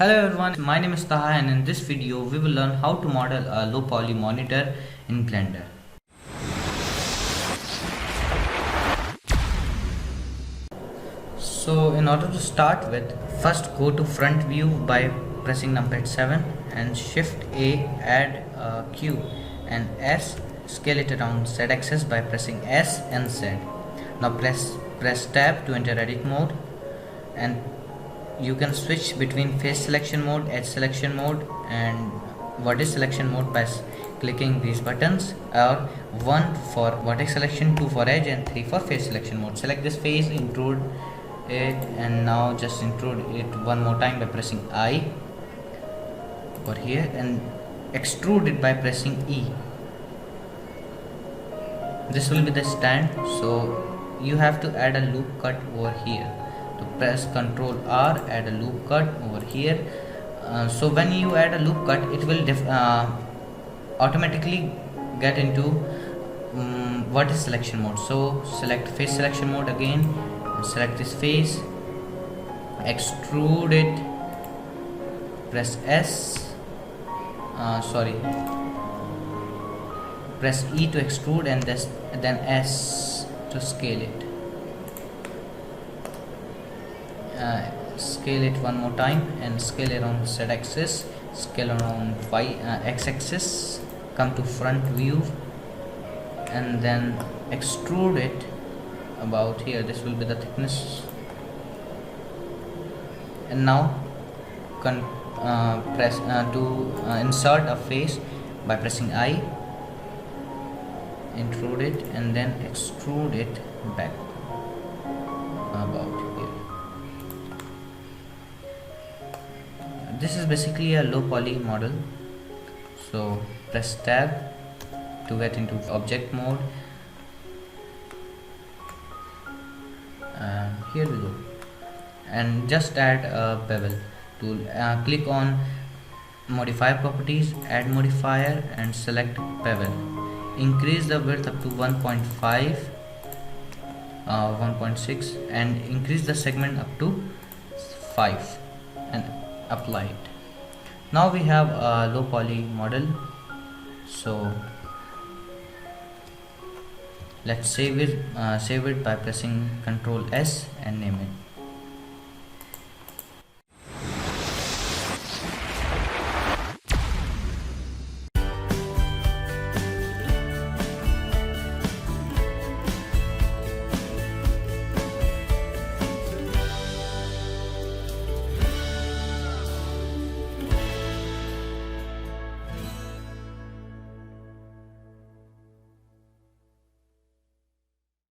Hello everyone, my name is Taha and in this video we will learn how to model a low poly monitor in Blender. So in order to start with, first go to front view by pressing numpad 7 and shift A, add a cube, and S, scale it around Z axis by pressing S and Z. Now press tab to enter edit mode, and you can switch between face selection mode, edge selection mode and vertex selection mode by clicking these buttons, or 1 for vertex selection, 2 for edge and 3 for face selection mode. Select this face, intrude it, and now just intrude it one more time by pressing I over here and extrude it by pressing E. This will be the stand, so you have to add a loop cut over here. To press Ctrl R, add a loop cut over here. So when you add a loop cut, it will automatically get into vertex selection mode. So select face selection mode again, and select this face, extrude it, press S, press E to extrude and then S to scale it. Scale it one more time and scale around Z axis, scale around X axis, come to front view and then extrude it about here. This will be the thickness, and now press to insert a face by pressing I, intrude it and then extrude it back about here. This is basically a low poly model, so press tab to get into object mode, and here we go, and just add a bevel tool. Click on modify properties, add modifier and select bevel. Increase the width up to 1.5, 1.6 and increase the segment up to 5 and apply it. Now we have a low poly model, so let's save it by pressing Ctrl S and name it.